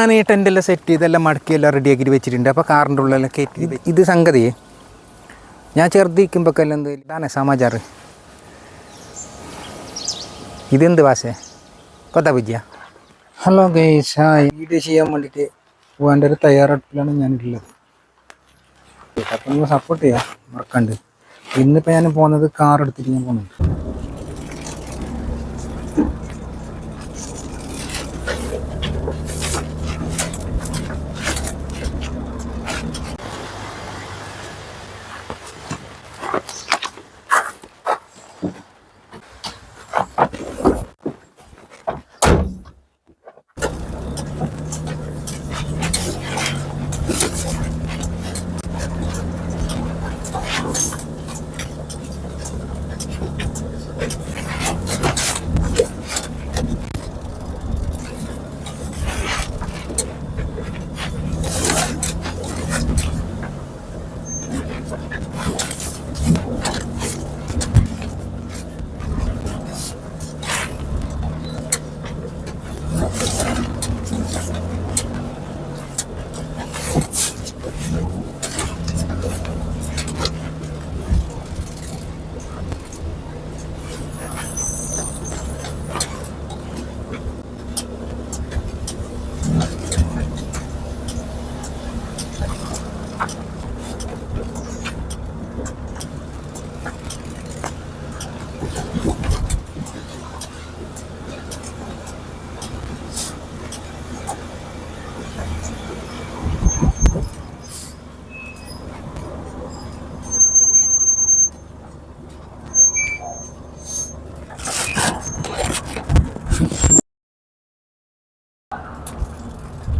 ഞാൻ ഈ ടെൻ്റെല്ലാം സെറ്റ് ചെയ്തെല്ലാം മടക്കിയെല്ലാം റെഡിയാക്കിയിട്ട് വെച്ചിട്ടുണ്ട്. അപ്പോൾ കാറിൻ്റെ ഉള്ളിലെല്ലാം കയറ്റി ഇത് സംഗതി ഞാൻ ചെറുതിരിക്കുമ്പോൾ എല്ലാം എന്ത് ഇതാണ് സമാചാറ്. ഇതെന്ത് ഭാഷ കൊത്ത ബുജിയ. ഹലോ ഗൈസ്, വീഡിയോ ചെയ്യാൻ വേണ്ടിയിട്ട് പോകാൻ്റെ ഒരു തയ്യാറെടുപ്പിലാണ് ഞാനുള്ളത്. അപ്പം നിങ്ങൾ സപ്പോർട്ട് ചെയ്യാം മറക്കണ്ട്. ഇന്നിപ്പോൾ ഞാൻ പോകുന്നത് കാർ എടുത്തിട്ട് ഞാൻ പോകുന്നുണ്ട്.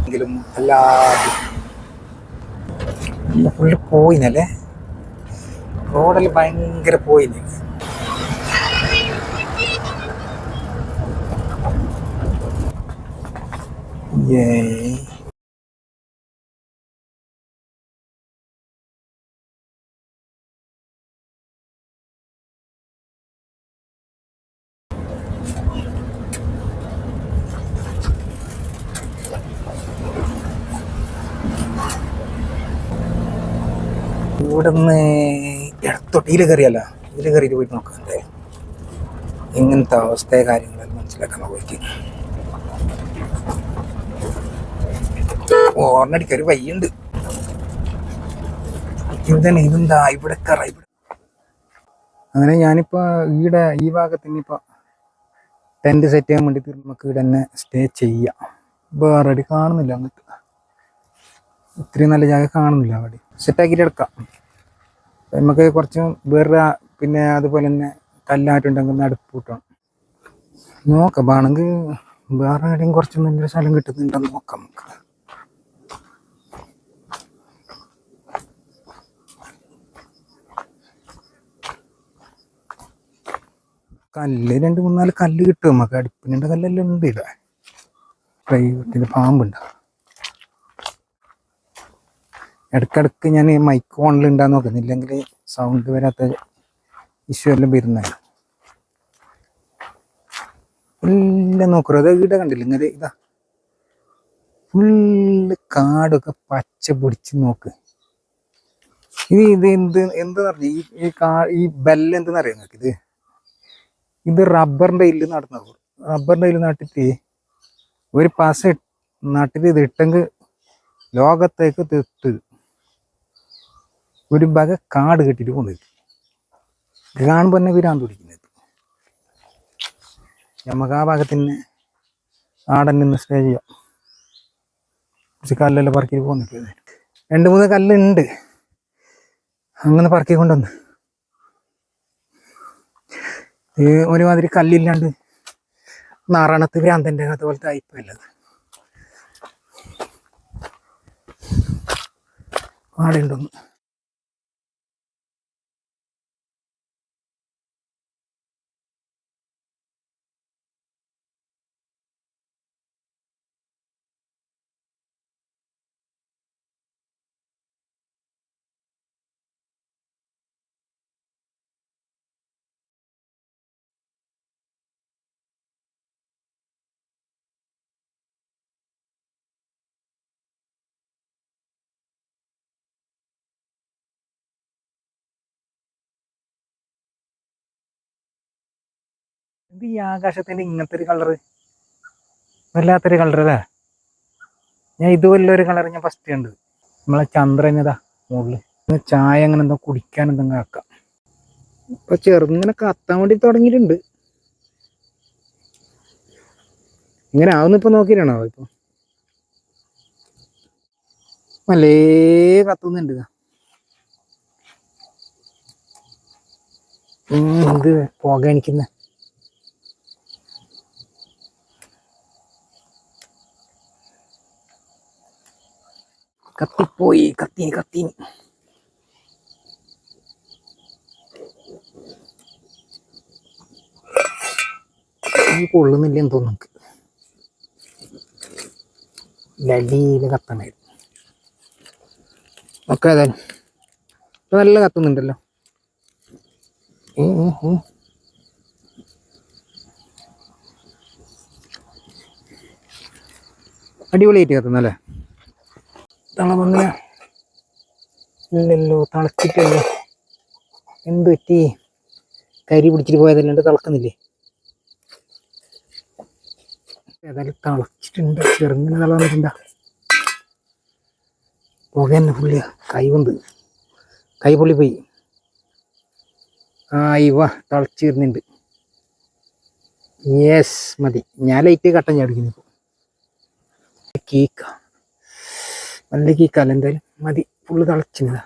എങ്കിലും അല്ലാതെ ഫുള്ള് പോയിനല്ലേ, റോഡിൽ ഭയങ്കര പോയിന്. ഇവിടുന്ന് ഇടത്തോട്ട് ഇതിൽ കയറിയല്ല, ഇതിൽ കയറിയിട്ട് പോയിട്ട് നോക്കാം എന്തായാലും ഇങ്ങനത്തെ അവസ്ഥയെ കാര്യങ്ങളെല്ലാം മനസ്സിലാക്കാൻ പോയിട്ട്. ഓർണടിക്കൊരു വയ്യുണ്ട്. ഇതന്നെ ഇതെന്താ ഇവിടെ കറ ഇവിടെ. അങ്ങനെ ഞാനിപ്പോൾ ഈടെ ഈ ഭാഗത്ത് ഇനിയിപ്പോൾ ടെൻറ്റ് സെറ്റ് ചെയ്യാൻ വേണ്ടിയിട്ട് നമുക്ക് ഇവിടെ തന്നെ സ്റ്റേ ചെയ്യാം. വേറെ അടി കാണുന്നില്ല, അങ്ങനത്തെ ഇത്രയും നല്ല ജാഗ കാണുന്നില്ല. അവിടെ സെറ്റാക്കിയിട്ട് എടുക്കാം. നമുക്ക് കുറച്ച് വേറെ പിന്നെ അതുപോലെ തന്നെ കല്ലായിട്ടുണ്ടെങ്കിൽ അടുപ്പ് കൂട്ടണം. നോക്കാം വേണമെങ്കിൽ വേറെ എവിടെയും കുറച്ച് നല്ല സ്ഥലം കിട്ടുന്നുണ്ടെന്ന് നോക്കാം നമുക്ക്. കല്ല് 2-3-4 കല്ല് കിട്ടും നമുക്ക്. അടുപ്പിൻ്റെ കല്ലെല്ലാം ഉണ്ട് ഇവിടെ. പ്രൈവറ്റിൻ്റെ പാമ്പുണ്ട്. ഇടയ്ക്കിടയ്ക്ക് ഞാൻ മൈക്ക് ഓണിലുണ്ടാന്ന് നോക്കുന്നത്, ഇല്ലെങ്കിൽ സൗണ്ട് വരാത്ത ഇഷ്യൂ എല്ലാം വരുന്നതാണ്. എല്ലാം നോക്കൂ, അത് ഇവിടെ കണ്ടില്ല ഇങ്ങനെ ഇതാ ഫുള്ള് കാടൊക്കെ പച്ച പിടിച്ച് നോക്ക്. ഇത് എന്തെന്ന് പറഞ്ഞ ഈ ബെല്ല് എന്തെന്ന് അറിയാം നിങ്ങൾക്ക്? ഇത് റബ്ബറിൻ്റെ ഇല്ല് നടന്നത്. റബ്ബറിൻ്റെ ഇല്ല് നട്ടിട്ട് ഒരു പശ നട്ടിട്ട് ഇത് ഇട്ടെങ്കിൽ ലോകത്തേക്ക് തെത്ത് ഒരു വക കാട് കെട്ടിട്ട് പോകുന്നത്. കാണുമ്പോൾ തന്നെ വിരാന്ത് പിടിക്കുന്നത്. നമുക്ക് ആ ഭാഗത്തിന് ആടൻ നിന്ന് സ്റ്റേ ചെയ്യാം. കുറച്ച് കല്ലെല്ലാം പറക്കി പോകുന്നില്ല. 2-3 കല്ലുണ്ട്, അങ്ങനെ പറക്കി കൊണ്ടുവന്ന്. ഒരുമാതിരി കല്ലില്ലാണ്ട് നാറാണത്ത് ഭ്രാന്തൻ്റെ അതുപോലത്തെ ആയിപ്പോല്ലത്. ആടുണ്ടോന്ന് ഇത് ഈ ആകാശത്തിന്റെ ഇങ്ങനത്തെ ഒരു കളറ്, വല്ലാത്തൊരു കളർ അല്ലേ. ഞാൻ ഇതുപോലൊരു കളർ ഞാൻ ഫസ്റ്റ് കണ്ടത്. നമ്മളെ ചന്ദ്രൻ ഇതാ മുകളിൽ ചായ അങ്ങനെ എന്താ കുടിക്കാൻ എന്തെങ്കിലും ആക്കാം. ഇപ്പൊ ചെറുങ്ങനെ കത്താൻ വേണ്ടി തുടങ്ങിയിട്ടുണ്ട്. ഇങ്ങനെ ആവുന്ന ഇപ്പൊ നോക്കിയിട്ടാണോ ഇപ്പൊ നല്ലേ കത്തുന്നുണ്ട്. ഇത് പുക എനിക്കുന്ന കത്തിപ്പോയി. കത്തീനി കൊള്ളുന്നില്ലെന്ന് തോന്നുന്നു. നമുക്ക് ലടിയില് കത്തണായിരുന്നു. ഒക്കെ ഏതായാലും ഇപ്പൊ നല്ല കത്തുന്നുണ്ടല്ലോ. അടിപൊളിയായിട്ട് കത്തുന്നല്ലേ. തള ഇല്ലല്ലോ, തളച്ചിട്ടല്ലോ. എന്ത് പറ്റി? കരി പിടിച്ചിട്ട് പോയതല്ലാണ്ട് തിളക്കുന്നില്ലേ? ഏതായാലും തിളച്ചിട്ടുണ്ട്. ചെറുങ്ങനെ തള വന്നിട്ടുണ്ടാ. പുക തന്നെ പുള്ളിയ. കൈ പൊള്ളി പോയി. തിളച്ചിരുന്നുണ്ട്. യെസ്, മതി. ഞാൻ ലൈറ്റ് കട്ടൻ ചാടിക്കുന്നു. കേക്ക നല്ല കേക്കല്ല, എന്തായാലും മതി. ഫുള്ള് തിളച്ചിരുന്നതാ.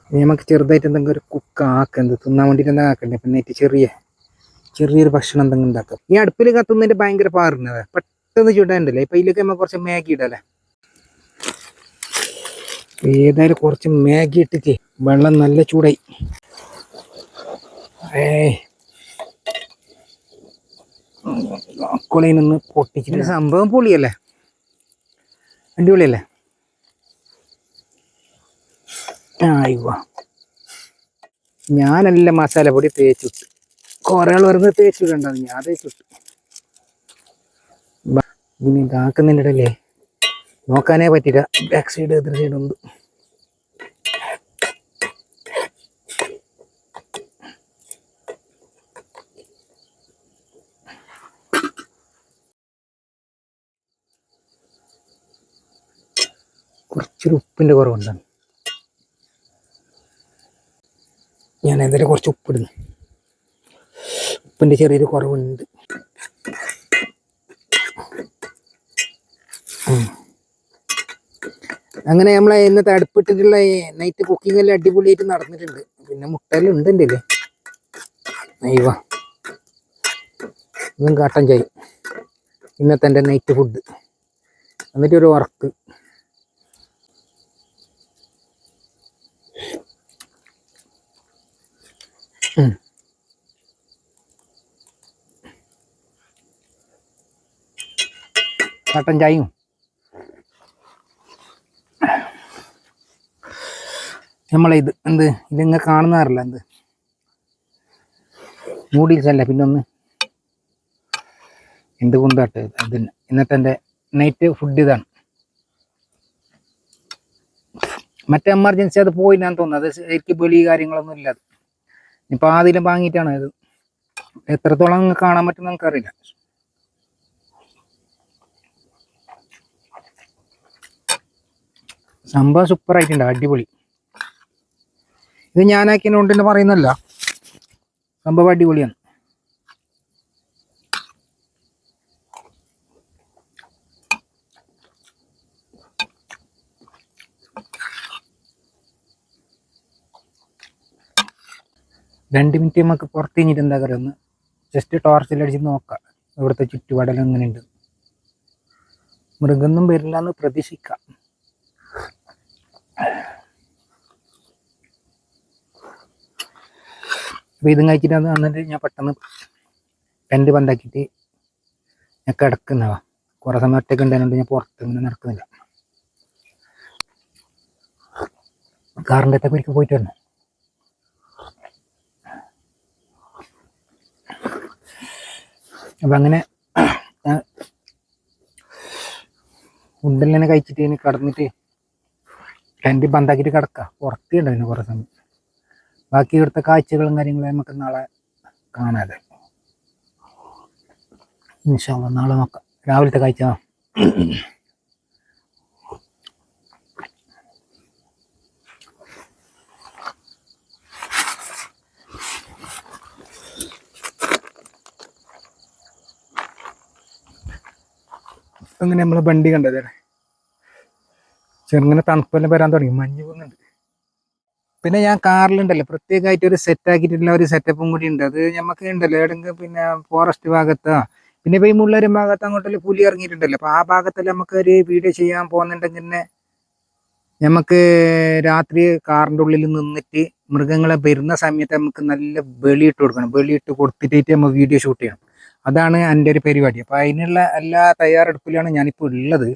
ഇനി നമുക്ക് ചെറുതായിട്ട് എന്തെങ്കിലും ഒരു കുക്ക് ആക്കുന്നത് തിന്നാൻ വേണ്ടിയിട്ട് എന്താ ആക്കണ്ടേ. പിന്നെ ചെറിയൊരു ഭക്ഷണം എന്തെങ്കിലും ഉണ്ടാക്കാം. ഈ അടുപ്പിൽ കത്തുന്നതിന്റെ ഭയങ്കര പാറുന്നത് പെട്ടെന്ന് ചൂടാണ്ടല്ലേ. ഇപ്പൊ ഇതിലേക്ക് നമുക്ക് കുറച്ച് മാഗി ഇടല്ലേ. ഏതായാലും കുറച്ച് മാഗി ഇട്ടിട്ട് വെള്ളം നല്ല ചൂടായി. കൊളയിനൊന്ന് പൊട്ടിച്ചിട്ട് സംഭവം പൊളിയല്ലേ, അടിപൊളിയല്ലേ. ഞാനെല്ലാം മസാല പൊടി തേച്ചിട്ട്, കുറെ ആൾ വരുന്നത് തേച്ചിട്ടുണ്ടാവും. ഞാൻ തേച്ചിട്ട് ഇനി ഇതാക്കുന്നതിൻ്റെ ഇടയിലേ നോക്കാനേ പറ്റില്ല. ബാക്ക് സൈഡ് എതിർ സൈഡ് ഉണ്ട്. കുറച്ചൊരു ഉപ്പിൻ്റെ കുറവുണ്ടാണ്. ഞാൻ എന്തായാലും കുറച്ച് ഉപ്പിടുന്നു. ഉപ്പിൻ്റെ ചെറിയൊരു കുറവുണ്ട്. അങ്ങനെ നമ്മളെ ഇന്നത്തെ അടുപ്പിട്ടിട്ടുള്ള നൈറ്റ് കുക്കിംഗ് എല്ലാം അടിപൊളിയായിട്ട് നടന്നിട്ടുണ്ട്. പിന്നെ മുട്ടയെല്ലാം ഉണ്ട് എൻ്റെ അല്ലേ. ഇതും കട്ടൻ ചായ ഇന്നത്തെ എൻ്റെ നൈറ്റ് ഫുഡ്. എന്നിട്ടൊരു വർക്ക്. കട്ടൻ ചായയും നമ്മളിത് ഇതിങ്ങ കാണുന്നാറില്ല. നൂഡിൽസ് അല്ല, പിന്നെ എന്ത് കുന്താട്ട് അതിന്. ഇന്നത്തെ എൻ്റെ നൈറ്റ് ഫുഡ് ഇതാണ്. മറ്റേ എമർജൻസി അത് പോയി ഞാൻ തോന്നുന്നു. അത് ശരിക്കും ബലി കാര്യങ്ങളൊന്നും ഇല്ല. ഇപ്പം ആദ്യം വാങ്ങിയിട്ടാണ് ഇത്. എത്രത്തോളം കാണാൻ പറ്റും നമുക്കറിയില്ല. സംഭവം സൂപ്പറായിട്ടുണ്ട്, അടിപൊളി. ഇത് ഞാനാക്കിയതുകൊണ്ട് പറയുന്നല്ല, സംഭവം അടിപൊളിയാണ്. രണ്ട് മിനിറ്റ് നമുക്ക് പുറത്ത് കഴിഞ്ഞിട്ട് എന്താ പറയുക, ഒന്ന് ജസ്റ്റ് ടോർച്ചിലടിച്ച് നോക്കാം ഇവിടുത്തെ ചുറ്റുപാടെല്ലാം എങ്ങനെയുണ്ട്. മൃഗമൊന്നും വരില്ല എന്ന് പ്രതീക്ഷിക്കാം. അപ്പോൾ ഇതും കഴിച്ചിട്ട് വന്നിട്ട് ഞാൻ പെട്ടെന്ന് ടെൻറ്റ് ബന്ധാക്കിയിട്ട് ഞാൻ കിടക്കുന്നതാ. കുറേ സമയം ഒറ്റയ്ക്ക് ഉണ്ടായതുകൊണ്ട് ഞാൻ പുറത്ത് ഇങ്ങനെ നടക്കുന്നില്ല. കാറിൻ്റെ അടുത്തൊക്കെ ഒരിക്കൽ പോയിട്ട് വരണം. അപ്പം അങ്ങനെ ഫുഡെല്ലാം തന്നെ കഴിച്ചിട്ട് ഇനി കിടന്നിട്ട് ടെൻറ്റ് ബന്ധാക്കിയിട്ട് കിടക്കുക. പുറത്തുണ്ടായിരുന്നു കുറേ സമയം. ബാക്കി ഇവിടുത്തെ കാഴ്ചകളും കാര്യങ്ങളും നമുക്ക് നാളെ കാണാതെ. ഇൻഷാ അല്ലാ നാളെ നോക്കാം. രാവിലത്തെ കാഴ്ച. അങ്ങനെ നമ്മളെ വണ്ടി കണ്ടത് ചെറുങ്ങനെ തണുപ്പെല്ലാം വരാൻ തുടങ്ങി, മഞ്ഞ് പോകുന്നുണ്ട്. പിന്നെ ഞാൻ കാറിലുണ്ടല്ലോ പ്രത്യേകമായിട്ട് ഒരു സെറ്റ് ആക്കിയിട്ടുള്ള ഒരു സെറ്റപ്പും കൂടി ഉണ്ട്. അത് നമുക്ക് ഉണ്ടല്ലോ എവിടെയെങ്കിലും പിന്നെ ഫോറസ്റ്റ് ഭാഗത്താ, പിന്നെ ഇപ്പൊ ഈ മുള്ളേരും ഭാഗത്ത് അങ്ങോട്ടല്ലേ പുലി ഇറങ്ങിയിട്ടുണ്ടല്ലോ, അപ്പൊ ആ ഭാഗത്തെല്ലാം നമുക്ക് ഒരു വീഡിയോ ചെയ്യാൻ പോകുന്നുണ്ടെങ്കിൽ തന്നെ നമുക്ക് രാത്രി കാറിന്റെ ഉള്ളിൽ നിന്നിട്ട് മൃഗങ്ങളെ വരുന്ന സമയത്ത് നമുക്ക് നല്ല വെളിയിട്ട് കൊടുക്കണം. വെളിയിട്ട് കൊടുത്തിട്ട് നമ്മൾ വീഡിയോ ഷൂട്ട് ചെയ്യണം. അതാണ് എൻ്റെ ഒരു പരിപാടി. അപ്പൊ അതിനുള്ള എല്ലാ തയ്യാറെടുപ്പിലാണ് ഞാനിപ്പോൾ ഉള്ളത്.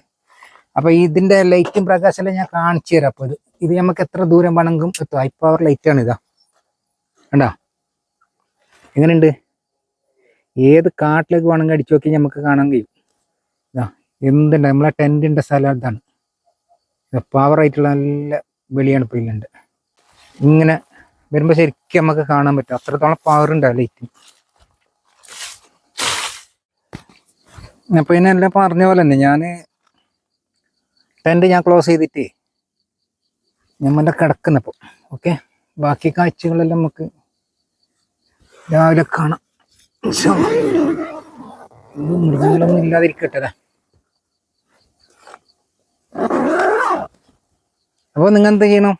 അപ്പൊ ഇതിന്റെ ലൈറ്റും പ്രകാശമെല്ലാം ഞാൻ കാണിച്ചു തരാം. അപ്പൊ ഇത് നമുക്ക് എത്ര ദൂരം വേണമെങ്കിലും എത്തും. ഹൈ പവർ ലൈറ്റ് ആണ്. ഇതാ കണ്ടാ എങ്ങനെയുണ്ട്? ഏത് കാട്ടിലേക്ക് വേണമെങ്കിൽ അടിച്ചു നോക്കി നമുക്ക് കാണാൻ കഴിയും. ഇതാ എന്തുണ്ട് നമ്മളെ ടെന്റിന്റെ സ്ഥലം ഇതാണ്. പവർ ആയിട്ടുള്ള നല്ല വെളിയാണ് ഇപ്പൊ ഇതിലുണ്ട്. ഇങ്ങനെ വരുമ്പോ ശരിക്കും നമുക്ക് കാണാൻ പറ്റും, അത്രത്തോളം പവർ ഉണ്ട് ആ ലൈറ്റ്. അപ്പൊ ഇതിനെല്ലാം പറഞ്ഞ പോലെ തന്നെ ഞാൻ ടെന്റ് ക്ലോസ് ചെയ്തിട്ട് ഞാൻ കിടക്കുന്നപ്പോൾ ഓക്കെ. ബാക്കി കാഴ്ചകളെല്ലാം നമുക്ക് രാവിലെ കാണാം. മൃഗങ്ങളൊന്നും ഇല്ലാതിരിക്കട്ടെ. അപ്പോൾ നിങ്ങൾ എന്ത് ചെയ്യണം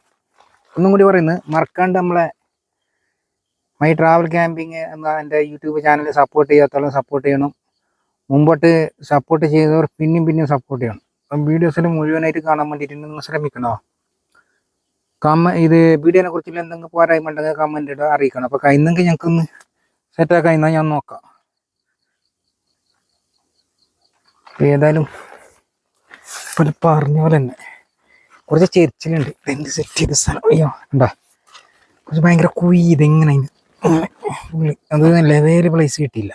ഒന്നും കൂടി പറയുന്നത് മറക്കാണ്ട് നമ്മളെ മൈ ട്രാവൽ ക്യാമ്പിങ് എന്ന എൻ്റെ യൂട്യൂബ് ചാനൽ സപ്പോർട്ട് ചെയ്യാത്തോളം സപ്പോർട്ട് ചെയ്യണം. മുമ്പോട്ട് സപ്പോർട്ട് ചെയ്തവർ പിന്നെയും സപ്പോർട്ട് ചെയ്യണം. അപ്പം വീഡിയോസിൽ മുഴുവനായിട്ട് കാണാൻ വേണ്ടിയിട്ട് നിങ്ങൾ ശ്രമിക്കണോ. ഇത് വീഡിയോനെ കുറിച്ചുള്ള എന്തെങ്കിലും പോരായ്മ ഉണ്ടെങ്കിൽ കമന്റ് ഇടുക, അറിയിക്കണം. അപ്പോൾ കഴിയുന്നെങ്കിൽ ഞങ്ങൾക്കൊന്ന് സെറ്റാക്കാൻ ഞാൻ നോക്കാം. ഏതായാലും ഇപ്പം പറഞ്ഞ പോലെ തന്നെ കുറച്ച് ചെരിച്ചിലുണ്ട്. എന്ത് സെറ്റ് ചെയ്ത സ്ഥലം അയ്യോ ഉണ്ടാ കുറച്ച് ഭയങ്കര ഇതെങ്ങനെ ഫുള്ള് അത് ലെവല് പ്ലേസ് കിട്ടിയില്ല.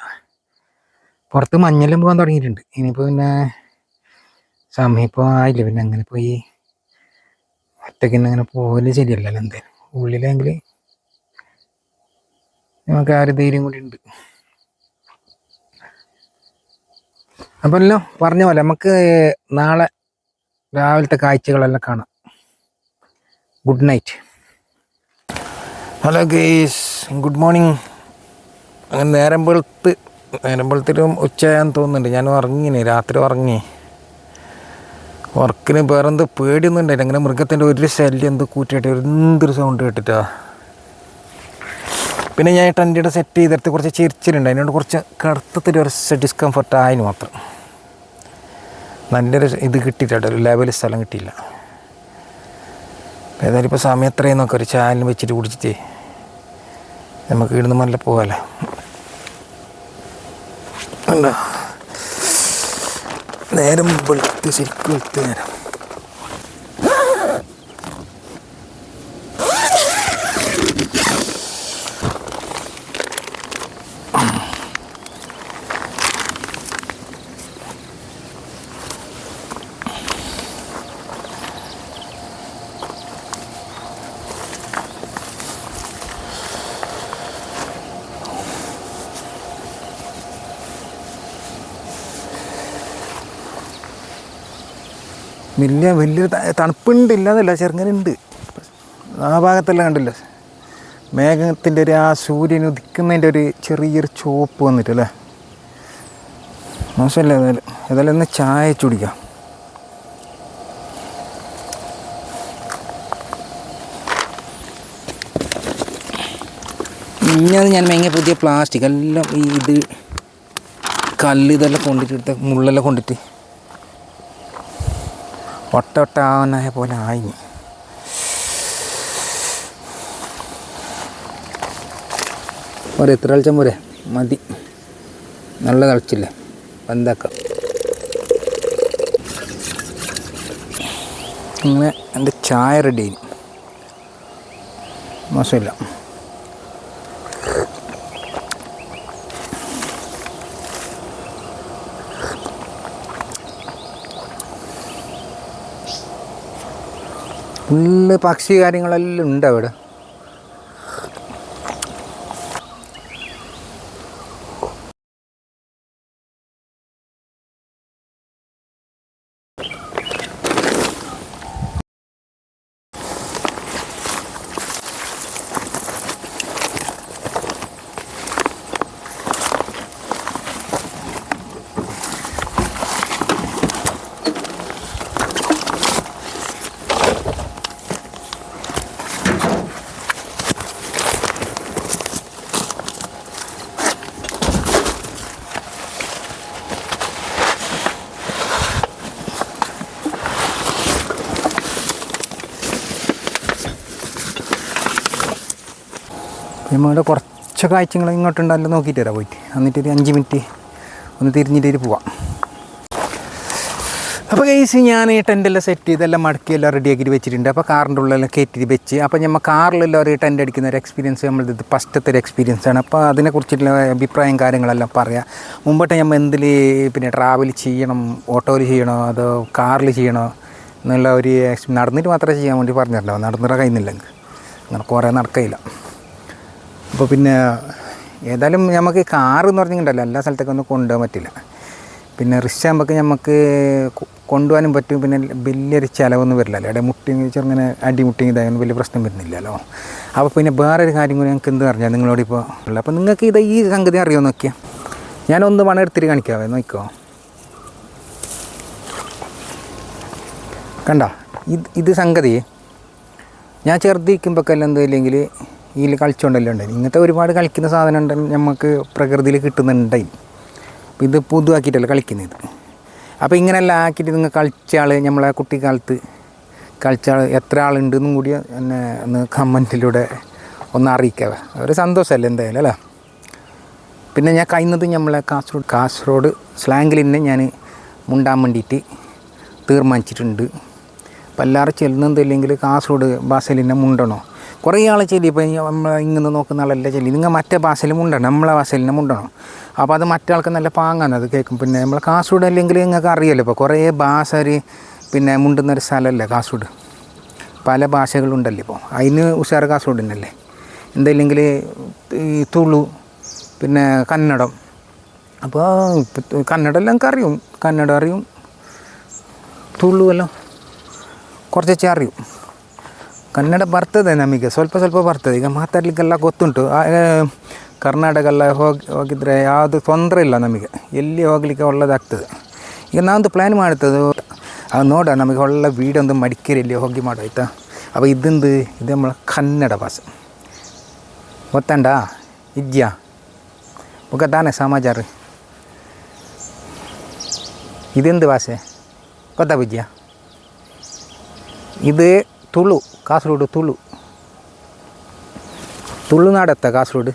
പുറത്ത് മഞ്ഞെല്ലാം പോകാൻ തുടങ്ങിയിട്ടുണ്ട്. ഇനിയിപ്പോൾ പിന്നെ സമയം ഇപ്പോൾ ആയില്ല. പിന്നെ അങ്ങനെ പോയി ഒറ്റയ്ക്ക് അങ്ങനെ പോകല് ശരിയല്ലല്ലോ. എന്തേലും ഉള്ളിലെങ്കിൽ നമുക്ക് ആ ഒരു ധൈര്യം കൂടി ഉണ്ട്. അപ്പം എല്ലാം പറഞ്ഞ പോലെ നമുക്ക് നാളെ രാവിലത്തെ കാഴ്ചകളെല്ലാം കാണാം. Good night. Hello guys, good morning. അങ്ങനെ നേരം വെളുത്തിട്ടും ഉച്ചയാന്ന് തോന്നുന്നുണ്ട്. ഞാൻ ഉറങ്ങിനെ, രാത്രി ഉറങ്ങി. വർക്കിന് വേറെന്ത് പേടിയൊന്നും ഉണ്ടായില്ല. അങ്ങനെ മൃഗത്തിൻ്റെ ഒരു ശല്യം എന്ത് കൂട്ടിയിട്ട് എന്തൊരു സൗണ്ട് കേട്ടിട്ടാ. പിന്നെ ഞാൻ ടെൻറ്റിയുടെ സെറ്റ് ചെയ്തിട്ട് കുറച്ച് ചിരിച്ചിലുണ്ട്. അതിനോട് കുറച്ച് കറുത്തത്തിൽ ഒരു ഡിസ്കംഫർട്ട് ആയിന് മാത്രം. നല്ലൊരു ഇത് കിട്ടിയിട്ടുണ്ട്, ഒരു ലെവൽ സ്ഥലം കിട്ടിയില്ല. ഏതായാലും ഇപ്പോൾ സമയം എത്രയും നോക്കാം. ഒരു ചാനൽ വെച്ചിട്ട് കുടിച്ചിട്ട് നമുക്ക് ഇവിടുന്ന് നല്ല പോകാമല്ലോ. അല്ല നേരം വെളുത്ത് ശരിക്കും വെളുത്ത് നേരം. വലിയൊരു തണുപ്പുണ്ട്, ഇല്ലാതല്ല, ചെറുങ്ങനെ ഉണ്ട്. ആ ഭാഗത്തെല്ലാം കണ്ടില്ല മേഘത്തിൻ്റെ ഒരു ആ സൂര്യൻ ഉദിക്കുന്നതിൻ്റെ ഒരു ചെറിയൊരു ചുവപ്പ് വന്നിട്ടല്ലേ, മോശമല്ല. ഏതായാലും ഒന്ന് ചായ കുടിക്കാം. ഇന്നത് ഞാൻ ഭയങ്കര പുതിയ പ്ലാസ്റ്റിക് എല്ലാം ഈ ഇത് കല്ല് ഇതെല്ലാം കൊണ്ടിട്ട് മുള്ളെല്ലാം കൊണ്ടിട്ട് ഒട്ടാവനായ പോലെ ആയി. എത്ര തളിച്ചാൽ പോരെ, മതി. നല്ല തളിച്ചില്ലേ, എന്താക്കാം. അങ്ങനെ എൻ്റെ ചായ റെഡി ആയി, മോശമില്ല. ഫുള്ള് പക്ഷി കാര്യങ്ങളെല്ലാം ഉണ്ട് അവിടെ. നമ്മളുടെ കുറച്ച് കാഴ്ചകൾ ഇങ്ങോട്ടുണ്ടല്ലോ നോക്കിയിട്ട് വരാം പോയിട്ട്, എന്നിട്ടൊരു 5 മിനിറ്റ് ഒന്ന് തിരിഞ്ഞിട്ട് പോവാം. അപ്പോൾ ഗൈസ് ഞാൻ ടെൻ്റെല്ലാം സെറ്റ് ചെയ്തെല്ലാം മടക്കി എല്ലാം റെഡിയാക്കിയിട്ട് വെച്ചിട്ടുണ്ട്. അപ്പോൾ കാറിൻ്റെ ഉള്ളിലെല്ലാം കയറ്റി വെച്ച്, അപ്പോൾ നമ്മൾ കാറിലെല്ലാം ഒരു ടെൻ്റ് അടിക്കുന്ന ഒരു എക്സ്പീരിയൻസ് നമ്മളിത് ഫസ്റ്റത്തെ ഒരു എക്സ്പീരിയൻസാണ്. അപ്പോൾ അതിനെക്കുറിച്ചിട്ടുള്ള അഭിപ്രായം കാര്യങ്ങളെല്ലാം പറയാം. മുമ്പോട്ട് നമ്മൾ എന്തിൽ പിന്നെ ട്രാവൽ ചെയ്യണം, ഓട്ടോയിൽ ചെയ്യണോ അതോ കാറിൽ ചെയ്യണോ എന്നുള്ള ഒരു നടന്നിട്ട് മാത്രമേ ചെയ്യാൻ വേണ്ടി പറഞ്ഞല്ലോ. നടന്നിട്ട് കഴിയുന്നില്ലെങ്കിൽ അങ്ങനെ കുറേ നടക്കയില്ല. അപ്പോൾ പിന്നെ ഏതായാലും നമുക്ക് കാറ് എന്ന് പറഞ്ഞിട്ടുണ്ടല്ലോ എല്ലാ സ്ഥലത്തേക്കൊന്നും കൊണ്ടുപോകാൻ പറ്റില്ല. പിന്നെ റിക്ഷ ആകുമ്പോൾ നമുക്ക് കൊണ്ടുപോകാനും പറ്റും. പിന്നെ വലിയൊരു ചിലവൊന്നും വരില്ലല്ലോ. ഇവിടെ മുട്ടിങ് ചെറുങ്ങനെ അടിമുട്ടിങ് ഇതായൊന്നും വലിയ പ്രശ്നം വരുന്നില്ലല്ലോ. അപ്പോൾ പിന്നെ വേറൊരു കാര്യം കൂടി ഞങ്ങൾക്ക് എന്ത് പറഞ്ഞാൽ നിങ്ങളോടിപ്പോൾ ഉള്ളത്. അപ്പോൾ നിങ്ങൾക്ക് ഇത് ഈ സംഗതി അറിയുമോ നോക്കിയാൽ ഞാനൊന്ന് പണം എടുത്തിട്ട് കാണിക്കാവേ, നോക്കിക്കോ. കണ്ട ഇത് സംഗതി ഞാൻ ചെറുതിരിക്കുമ്പോഴൊക്കെ എല്ലാം എന്തില്ലെങ്കിൽ ഇതിൽ കളിച്ചുകൊണ്ടല്ലോ ഉണ്ടായി. ഇങ്ങനത്തെ ഒരുപാട് കളിക്കുന്ന സാധനം ഉണ്ട് നമുക്ക് പ്രകൃതിയിൽ കിട്ടുന്നുണ്ടായി. ഇത് പുതുവാക്കിയിട്ടല്ല കളിക്കുന്നത്. അപ്പോൾ ഇങ്ങനെയെല്ലാം ആക്കിയിട്ട് നിങ്ങൾ കളിച്ച ആൾ നമ്മളെ കുട്ടിക്കാലത്ത് കളിച്ച ആൾ എത്ര ആളുണ്ടെന്നും കൂടി എന്നെ ഒന്ന് കമൻറ്റിലൂടെ ഒന്ന് അറിയിക്കുക. ഒരു സന്തോഷമല്ലേ എന്തായാലും അല്ലേ. പിന്നെ ഞാൻ കഴിയുന്നത് നമ്മളെ കാസർഗോഡ് സ്ലാങ്ങിൽ തന്നെ ഞാൻ മുണ്ടാൻ വേണ്ടിയിട്ട് തീരുമാനിച്ചിട്ടുണ്ട്. അപ്പോൾ എല്ലാവരും ചെല്ലുന്നതില്ലെങ്കിൽ കാസർഗോഡ് ഭാഷയിൽ തന്നെ മുണ്ടണോ. കുറേ ആളെ ചെല്ലി ഇപ്പോൾ നമ്മൾ ഇങ്ങനെ നോക്കുന്ന ആളല്ല ചെല്ലി നിങ്ങൾ മറ്റേ ഭാഷയിൽ മുണ്ടണം, നമ്മളെ ഭാഷയിൽ തന്നെ മുണ്ടണം. അപ്പോൾ അത് മറ്റാൾക്ക് നല്ല പാങ്ങാണ് അത് കേൾക്കും. പിന്നെ നമ്മൾ കാസർഗോഡ് അല്ലെങ്കിൽ നിങ്ങൾക്ക് അറിയാമല്ലോ ഇപ്പോൾ കുറേ ഭാഷ പിന്നെ മുണ്ടുന്നൊരു സ്ഥലമല്ലേ കാസർഗോഡ്. പല ഭാഷകളുണ്ടല്ലോ ഇപ്പോൾ. അതിന് ഉഷാർ കാസർഗോഡ് തന്നെയല്ലേ. എന്തായില്ലെങ്കിൽ ഈ തുളു പിന്നെ കന്നഡം. അപ്പോൾ കന്നഡം എല്ലാം എനിക്ക് അറിയും, കന്നഡം അറിയും, ತುಳು ಎಲ್ಲ കുറച്ചೇ അറിയും. ಕನ್ನಡ ಬರ್ತದೆ ನಮಗೆ, ಸ್ವಲ್ಪ ಸ್ವಲ್ಪ ಬರ್ತದೆ. ಈಗ ಮಾತಾಡಲಿಕ್ಕೆಲ್ಲ ಗೊತ್ತುಂಟು. ಕರ್ನಾಟಕ ಎಲ್ಲ ಹೋಗಿದ್ರೆ ಯಾವುದು ತೊಂದರೆ ಇಲ್ಲ ನಮಗೆ, ಎಲ್ಲಿ ಹೋಗಲಿಕ್ಕೆ ಒಳ್ಳೆದಾಗ್ತದೆ. ಈಗ ನಾವೊಂದು ಪ್ಲ್ಯಾನ್ ಮಾಡ್ತದೆ, ಅದು ನೋಡ ನಮಗೆ ಒಳ್ಳೆ ವೀಡಿಯೋ ಒಂದು ಮಡಿಕೇರಿಯಲ್ಲಿ ಹೋಗಿ ಮಾಡೋ ಆಯಿತಾ. അപ്പോൾ ഇത് നമ്മളെ കന്നഡ ഭാഷ ಗೊತ್ತಂಡ ಇದ್ಯಾ ಮುಖ ತಾನೇ ಸಮಾಚಾರ. ಇದೆಂದು ಭಾಷೆ ಗೊತ್ತಾ ವಿದ್ಯಾ? ഇത് തുളു, കാസർഗോഡ് തുളുനാടെത്താ കാസർഗോഡ്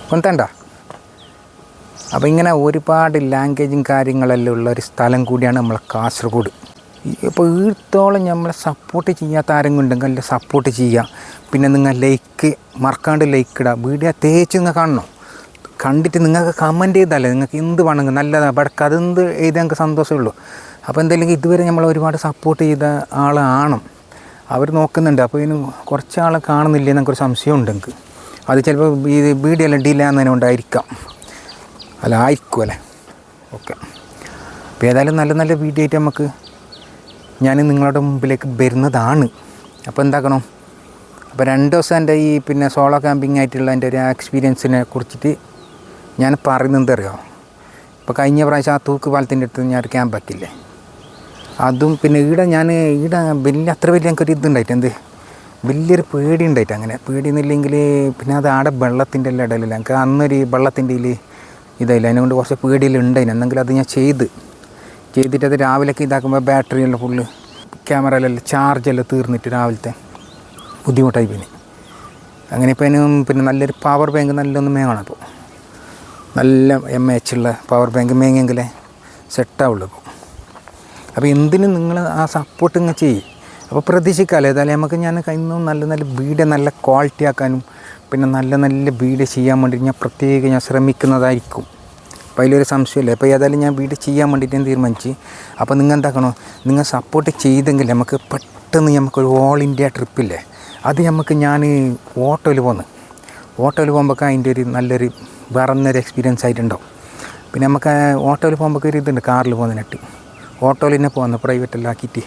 കൊന്തണ്ട. അപ്പോൾ ഇങ്ങനെ ഒരുപാട് ലാംഗ്വേജും കാര്യങ്ങളെല്ലാം ഉള്ള ഒരു സ്ഥലം കൂടിയാണ് നമ്മളെ കാസർഗോഡ്. ഇപ്പോൾ ഈടത്തോളം നമ്മളെ സപ്പോർട്ട് ചെയ്യാത്ത ആരെങ്കിലും ഉണ്ടെങ്കിൽ അല്ല സപ്പോർട്ട് ചെയ്യുക. പിന്നെ നിങ്ങൾ ലൈക്ക് മറക്കാണ്ട് ലൈക്ക് ഇടുക. വീഡിയോ തേച്ച് നിങ്ങൾ കാണണം. കണ്ടിട്ട് നിങ്ങൾക്ക് കമൻറ്റ് ചെയ്താലേ നിങ്ങൾക്ക് എന്ത് വേണമെങ്കിൽ നല്ലതാണ് ബടക്ക് അതെന്ത് എഴുതാൻ നിങ്ങൾക്ക് സന്തോഷമുള്ളൂ. അപ്പോൾ എന്തായാലും ഇതുവരെ നമ്മൾ ഒരുപാട് സപ്പോർട്ട് ചെയ്ത ആളാണ്, അവർ നോക്കുന്നുണ്ട്. അപ്പോൾ ഇതിന് കുറച്ച് ആളെ കാണുന്നില്ല എന്നൊരു സംശയമുണ്ട് എനിക്ക്. അത് ചിലപ്പോൾ ഈ വീഡിയോ എല്ലാം ഡിലേ ആകുന്നതിനുകൊണ്ടായിരിക്കാം, അല്ല ആയിരിക്കും അല്ലേ. ഓക്കെ, അപ്പോൾ ഏതായാലും നല്ല നല്ല വീഡിയോ ആയിട്ട് നമുക്ക് ഞാൻ നിങ്ങളുടെ മുമ്പിലേക്ക് വരുന്നതാണ്. അപ്പോൾ എന്താക്കണം, അപ്പോൾ 2 ദിവസം എൻ്റെ ഈ പിന്നെ സോളോ ക്യാമ്പിംഗ് ആയിട്ടുള്ള എൻ്റെ ഒരു എക്സ്പീരിയൻസിനെ കുറിച്ചിട്ട് ഞാൻ പറയുന്നത് അറിയാം. ഇപ്പോൾ കഴിഞ്ഞ പ്രാവശ്യം ആ തൂക്ക് പാലത്തിൻ്റെ അടുത്ത് ഞാൻ ഒരു ക്യാമ്പ് ആക്കിയില്ലേ, അതും പിന്നെ ഈടെ അത്ര വലിയ എനിക്കൊരു ഇതുണ്ടായിട്ട് എന്ത് വലിയൊരു പേടി ഉണ്ടായിട്ട്. അങ്ങനെ പേടിയൊന്നുമില്ലെങ്കിൽ പിന്നെ അത് ആടെ വെള്ളത്തിൻ്റെ എല്ലാം ഇടയിലില്ല. എനിക്ക് അന്നൊരു വെള്ളത്തിൻ്റെ ഇതായില്ല, അതിനെക്കൊണ്ട് കുറച്ച് പേടിയെല്ലാം ഉണ്ടായിന്. എന്നെങ്കിലും അത് ഞാൻ ചെയ്തിട്ട് അത് രാവിലേക്ക് ഇതാക്കുമ്പോൾ ബാറ്ററിയെല്ലാം ഫുള്ള് ക്യാമറയിലെല്ലാം ചാർജെല്ലാം തീർന്നിട്ട് രാവിലത്തെ ബുദ്ധിമുട്ടായി. അങ്ങനെ ഇപ്പോൾ അതിനും പിന്നെ നല്ലൊരു പവർ ബാങ്ക് നല്ലൊന്നും മേങ്ങണം. ഇപ്പോൾ നല്ല MAH ഉള്ള പവർ ബാങ്ക് മേങ്ങെങ്കിലേ സെറ്റാവുള്ളൂ. അപ്പോൾ എന്തിനും നിങ്ങൾ ആ സപ്പോർട്ട് ഇങ്ങനെ ചെയ്യും. അപ്പോൾ പ്രതീക്ഷിക്കാമല്ലോ. ഏതായാലും നമുക്ക് ഞാൻ കഴിയുന്നതും നല്ല നല്ല വീഡിയോ നല്ല ക്വാളിറ്റി ആക്കാനും പിന്നെ നല്ല നല്ല വീഡിയോ ചെയ്യാൻ വേണ്ടി ഞാൻ ശ്രമിക്കുന്നതായിരിക്കും. അപ്പോൾ അതിലൊരു സംശയമില്ല. അപ്പോൾ ഏതായാലും ഞാൻ വീഡിയോ ചെയ്യാൻ വേണ്ടിയിട്ട് ഞാൻ തീരുമാനിച്ചു. അപ്പോൾ നിങ്ങൾ എന്താക്കണോ, നിങ്ങൾ സപ്പോർട്ട് ചെയ്തെങ്കിൽ നമുക്ക് പെട്ടെന്ന് നമുക്കൊരു ഓൾ ഇന്ത്യ ട്രിപ്പില്ലേ, അത് നമുക്ക് ഞാൻ ഓട്ടോയിൽ പോകുമ്പോൾ അതിൻ്റെ ഒരു നല്ലൊരു വേറൊരു എക്സ്പീരിയൻസ് ആയിട്ടുണ്ടാവും. പിന്നെ നമുക്ക് ഓട്ടോയിൽ പോകുമ്പോൾ ഒരു ഇതുണ്ട്, കാറിൽ പോകുന്നതിനായിട്ട് ഓട്ടോയിൽ തന്നെ പോകുന്ന പ്രൈവറ്റെല്ലാം ആക്കിയിട്ട്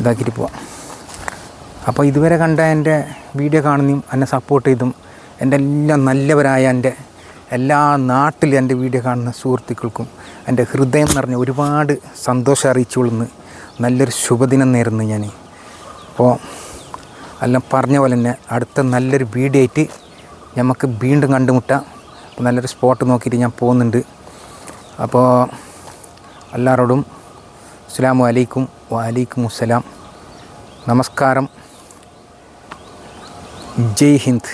ഇതാക്കിയിട്ട് പോവാം. അപ്പോൾ ഇതുവരെ കണ്ട എൻ്റെ വീഡിയോ കാണുന്നതും എന്നെ സപ്പോർട്ട് ചെയ്തും എൻ്റെ എല്ലാം നല്ലവരായ എൻ്റെ എല്ലാ നാട്ടിലും എൻ്റെ വീഡിയോ കാണുന്ന സുഹൃത്തുക്കൾക്കും എൻ്റെ ഹൃദയം നിറഞ്ഞ ഒരുപാട് സന്തോഷം അറിയിച്ചുകൊള്ളുന്നു. നല്ലൊരു ശുഭദിനം നേരുന്നു ഞാൻ. അപ്പോൾ എല്ലാം പറഞ്ഞ പോലെ തന്നെ അടുത്ത നല്ലൊരു വീഡിയോ ആയിട്ട് നമുക്ക് വീണ്ടും കണ്ടുമുട്ടാം. അപ്പോൾ നല്ലൊരു സ്പോട്ട് നോക്കിയിട്ട് ഞാൻ പോകുന്നുണ്ട്. അപ്പോൾ എല്ലാവരോടും അസ്സലാമു അലൈക്കും വഅലൈക്കും അസ്സലാം, നമസ്കാരം. ജയ് ഹിന്ദ്.